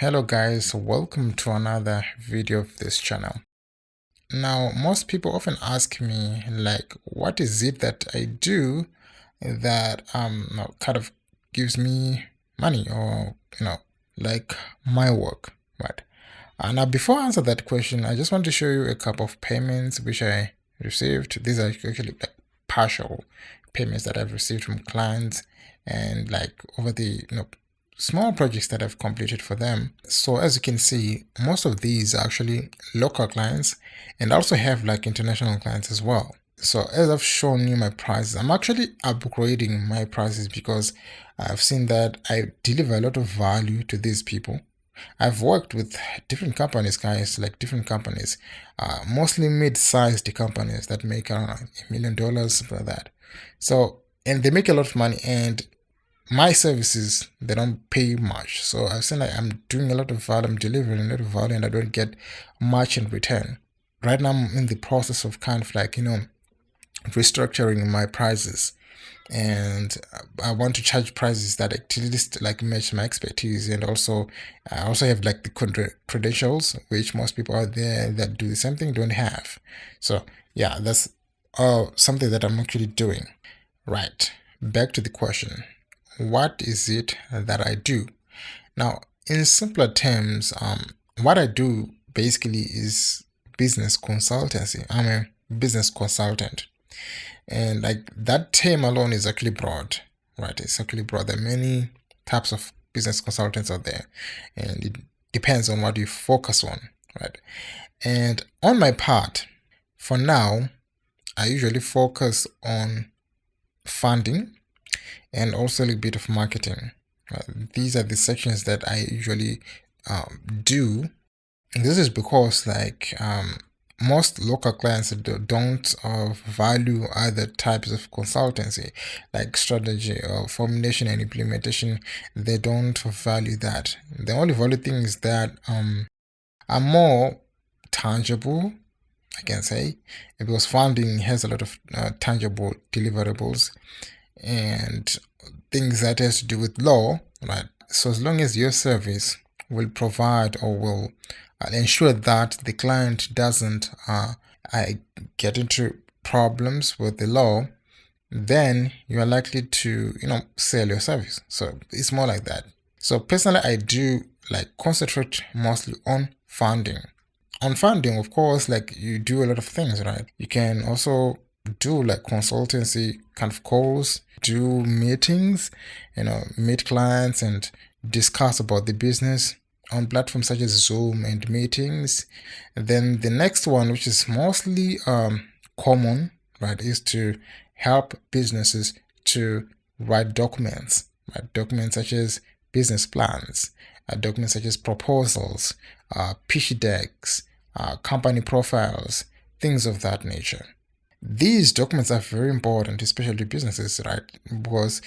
Hello guys, welcome to another video of this channel. Now, most people often ask me like, what is it that I do that kind of gives me money, or like my work, right? Now, before I answer that question, I just want to show you a couple of payments which I received. These are actually like partial payments that I've received from clients, and like over the small projects that I've completed for them. So as you can see, most of these are actually local clients, and I also have like international clients as well. So as I've shown you my prices, I'm actually upgrading my prices because I've seen that I deliver a lot of value to these people. I've worked with different companies, guys, like different companies, mostly mid-sized companies that make around $1 million, something like that. So, and they make a lot of money, and my services, they don't pay much. So I've seen like I'm doing a lot of value, I'm delivering a lot of value, and I don't get much in return. Right now, I'm in the process of kind of like, restructuring my prices, and I want to charge prices that at least like match my expertise. And also I also have like the credentials which most people out there that do the same thing don't have. So yeah, that's something that I'm actually doing. Right, back to the question, what is it that I do? Now, in simpler terms, what I do basically is business consultancy. I'm a business consultant. And like that term alone is actually broad, right? It's actually broad. There are many types of business consultants out there, and it depends on what you focus on, right? And on my part, for now, I usually focus on funding and also a little bit of marketing. These are the sections that I usually do. And this is because like most local clients don't value other types of consultancy like strategy or formulation and implementation. They don't value that. The only value thing is that are more tangible, I can say, because funding has a lot of tangible deliverables and things that has to do with law, right? So as long as your service will provide or will ensure that the client doesn't get into problems with the law, then you are likely to sell your service. So it's more like that. So personally, I do like concentrate mostly on funding. On funding, of course, like you do a lot of things, right? You can also do like consultancy kind of calls, do meetings, meet clients and discuss about the business on platforms such as Zoom and meetings. And then the next one, which is mostly common, right, is to help businesses to write documents, right? Documents such as business plans, documents such as proposals, pitch decks, company profiles, things of that nature. These documents are very important, especially to businesses, right? Because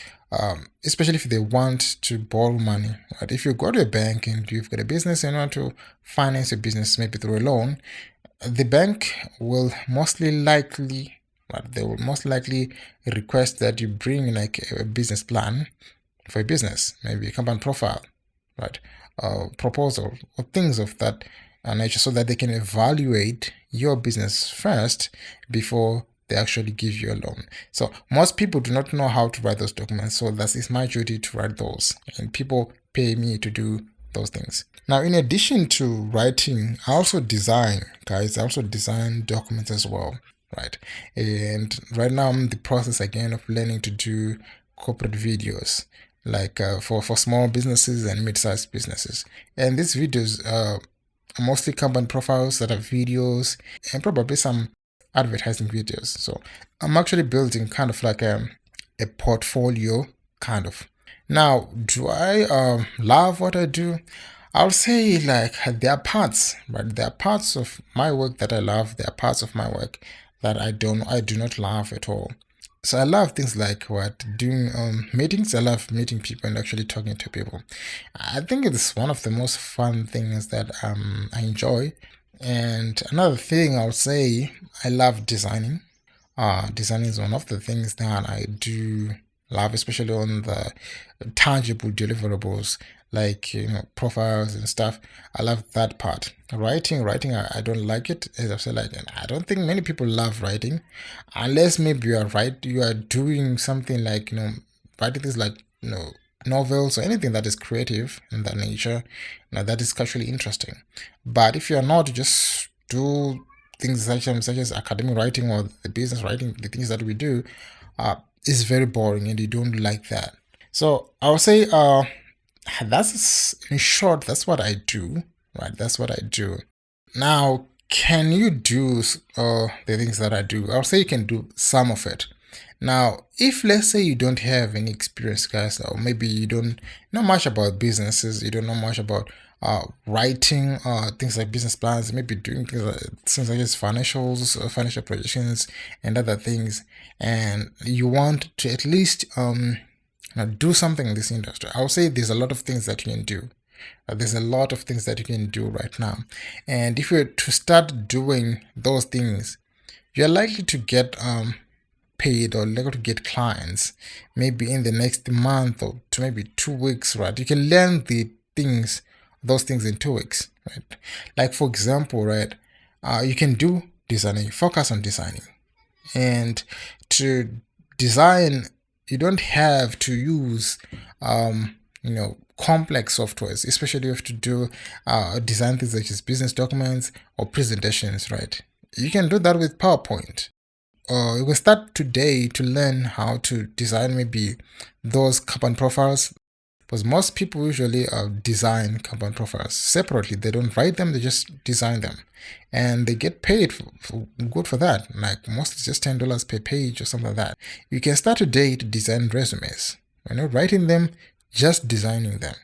especially if they want to borrow money, right? If you go to a bank and you've got a business and you want to finance your business, maybe through a loan, the bank will mostly likely, right? They will most likely request that you bring like a business plan for a business, maybe a company profile, right? Proposal or things of that nature, so that they can evaluate your business first before they actually give you a loan. So most people do not know how to write those documents, so that is my duty to write those, and people pay me to do those things. Now, in addition to writing, I also design, guys. I also design documents as well, right? And right now I'm in the process again of learning to do corporate videos, like for small businesses and mid-sized businesses. And these videos are mostly company profiles that are videos and probably some advertising videos. So I'm actually building kind of like a portfolio kind of. Now, do I love what I do? I'll say like there are parts, but there are parts of my work that I love. There are parts of my work that I do not love at all. So I love things like what doing meetings. I love meeting people and actually talking to people. I think it's one of the most fun things that I enjoy. And another thing I would say, I love designing. Designing is one of the things that I do love, especially on the tangible deliverables like profiles and stuff. I love that part. Writing, I don't like it. As I've said, like I don't think many people love writing, unless maybe you are doing something like writing things like novels or anything that is creative in that nature, that is actually interesting. But if you are not, just do things such as academic writing or the business writing, the things that we do, is very boring and you don't like that. So I would say that's in short, that's what I do, right? That's what I do. Now, can you do the things that I do? I'll say you can do some of it. Now, if let's say you don't have any experience, guys, or maybe you don't know much about businesses, you don't know much about writing things like business plans, maybe doing things like financials, financial projections, and other things, and you want to at least do something in this industry, I would say there's a lot of things that you can do. There's a lot of things that you can do right now, and if you're to start doing those things, you're likely to get paid or likely to get clients maybe in the next month or to maybe 2 weeks, right? You can learn those things in 2 weeks, right? Like for example, right, you can do designing, focus on designing, and to design, you don't have to use complex softwares, especially if you have to do design things such as business documents or presentations, right? You can do that with PowerPoint. You can start today to learn how to design maybe those company profiles, because most people usually design company profiles separately. They don't write them, they just design them, and they get paid good for that. Like most, it's just $10 per page or something like that. You can start today to design resumes. You're not writing them, just designing them,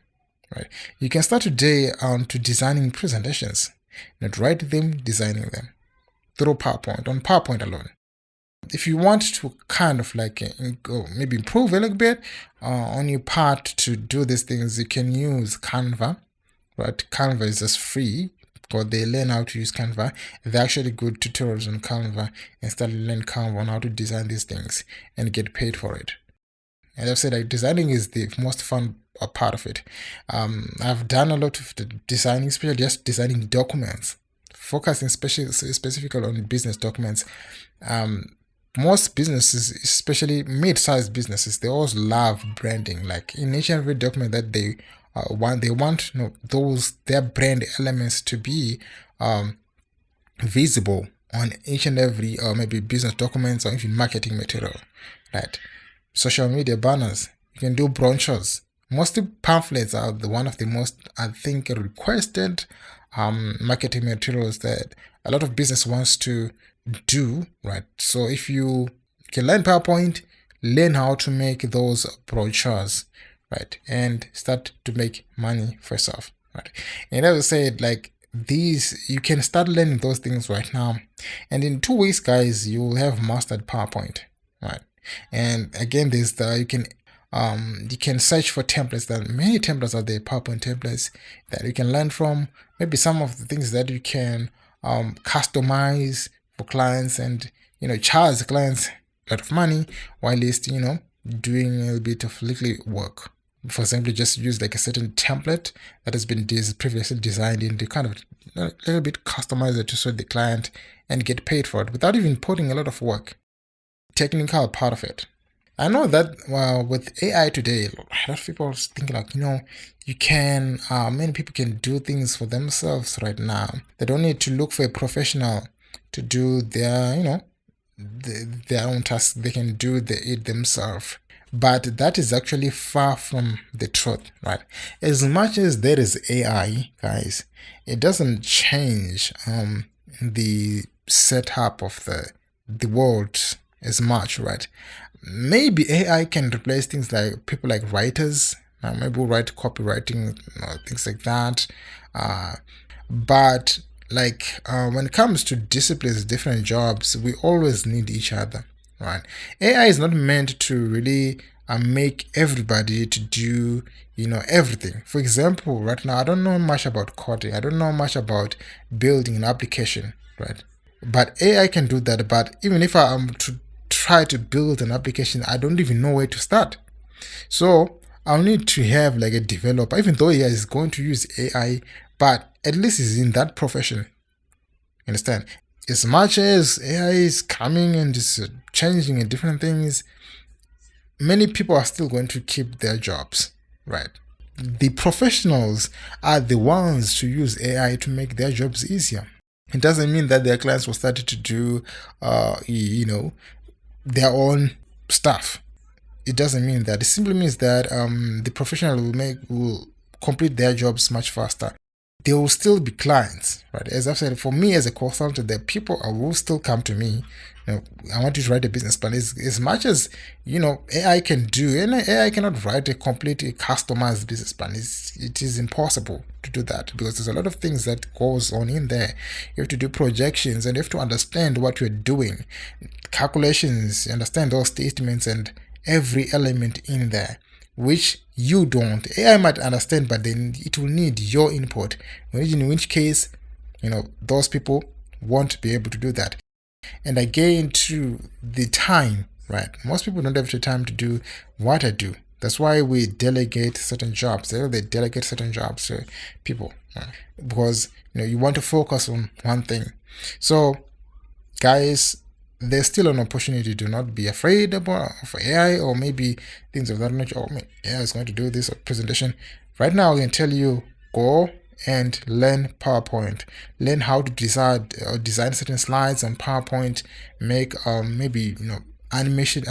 right? You can start today to designing presentations, not writing them, designing them through PowerPoint, on PowerPoint alone. If you want to kind of like maybe improve a little bit on your part to do these things, you can use Canva, right? Canva is just free, because they learn how to use Canva. They're actually good tutorials on Canva, and start learning Canva on how to design these things and get paid for it. And I've said like designing is the most fun part of it. I've done a lot of the designing, especially just designing documents, focusing specifically on business documents. Most businesses, especially mid-sized businesses, they always love branding. Like in each and every document that they want their brand elements to be visible on each and every maybe business documents or even marketing material, right? Social media banners, you can do brochures. Mostly pamphlets are one of the most, I think, requested marketing materials that a lot of business wants to do, right? So if you can learn PowerPoint, learn how to make those brochures, right, and start to make money for yourself, right? And as I said, like these, you can start learning those things right now, and in 2 weeks, guys, you will have mastered PowerPoint, right? And again, there's you can search for templates. There are many templates out there, PowerPoint templates that you can learn from. Maybe some of the things that you can customize for clients, and charge clients a lot of money, while least doing a little bit of little work. For example, just use like a certain template that has been previously designed, and they kind of a little bit customize it to suit the client and get paid for it without even putting a lot of work. Technical part of it. I know that with AI today, a lot of people think like, you can, many people can do things for themselves right now. They don't need to look for a professional to do their, their own tasks. They can do it themselves. But that is actually far from the truth, right? As much as there is AI, guys, it doesn't change the setup of the world as much, right? Maybe AI can replace things like people like writers, maybe we'll write copywriting, things like that. But like when it comes to disciplines, different jobs, we always need each other, right? AI is not meant to really make everybody to do everything. For example, right now I don't know much about coding, I don't know much about building an application, right? But AI can do that. But even if I am to try to build an application, I don't even know where to start. So I'll need to have like a developer, even though he is going to use AI, but at least he's in that profession. Understand? As much as AI is coming and is changing and different things, many people are still going to keep their jobs, right? The professionals are the ones to use AI to make their jobs easier. It doesn't mean that their clients will start to do, their own stuff. It doesn't mean that. It simply means that the professional will complete their jobs much faster. There will still be clients, right? As I've said, for me as a consultant, the people will still come to me. I want you to write a business plan. As much as AI can do, and AI cannot write a completely customized business plan. It is impossible to do that, because there's a lot of things that goes on in there. You have to do projections, and you have to understand what you're doing, calculations, understand those statements and every element in there, which you don't. AI might understand, but then it will need your input, in which case, those people won't be able to do that. And again, to the time, right? Most people don't have the time to do what I do. That's why we delegate certain jobs. They delegate certain jobs to people, because you want to focus on one thing. So, guys, there's still an opportunity. Do not be afraid of AI or maybe things of that nature. AI is going to do this presentation. Right now, I can tell you, go and learn PowerPoint. Learn how to design certain slides on PowerPoint. Make maybe animated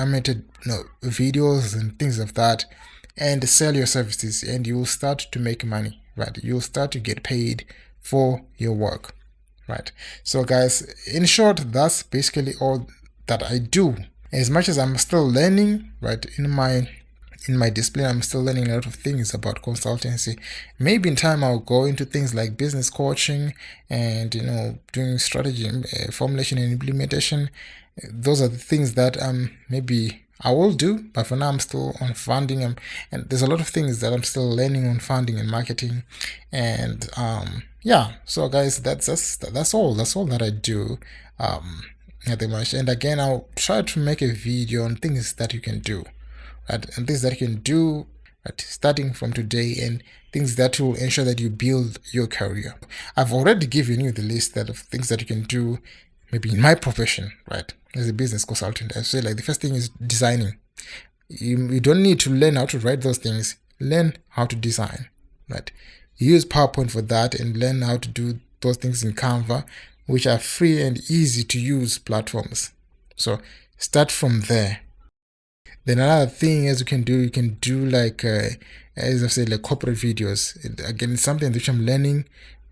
videos and things of that, and sell your services, and you will start to make money. Right? You'll start to get paid for your work. Right. So guys, in short, that's basically all that I do. As much as I'm still learning, right, in my discipline, I'm still learning a lot of things about consultancy. Maybe in time I'll go into things like business coaching and doing strategy formulation and implementation. Those are the things that maybe I will do, but for now I'm still on funding, and there's a lot of things that I'm still learning on funding and marketing, and yeah. So guys, that's all that I do at much. And again, I'll try to make a video on things that you can do, right? And things that you can do, right, starting from today, and things that will ensure that you build your career. I've already given you the list of things that you can do, maybe in my profession, right, as a business consultant. I say, like, the first thing is designing. You don't need to learn how to write those things. Learn how to design, right? Use PowerPoint for that, and learn how to do those things in Canva, which are free and easy to use platforms. So start from there. Then another thing is you can do like as I've said, like corporate videos. Again, it's something which I'm learning,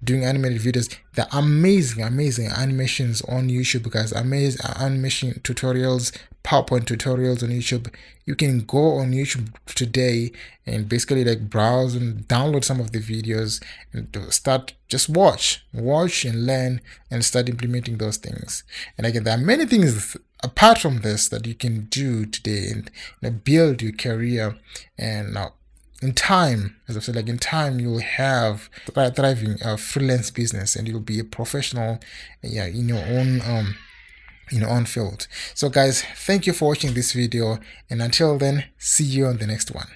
doing animated videos. The amazing animations on YouTube, guys. Amazing animation tutorials, PowerPoint tutorials on YouTube. You can go on YouTube today and basically like browse and download some of the videos and start, just watch and learn and start implementing those things. And again, there are many things apart from this that you can do today and build your career. And now, in time, as I've said, like in time, you'll have a thriving freelance business, and you'll be a professional, in your own field. So guys, thank you for watching this video, and until then, see you on the next one.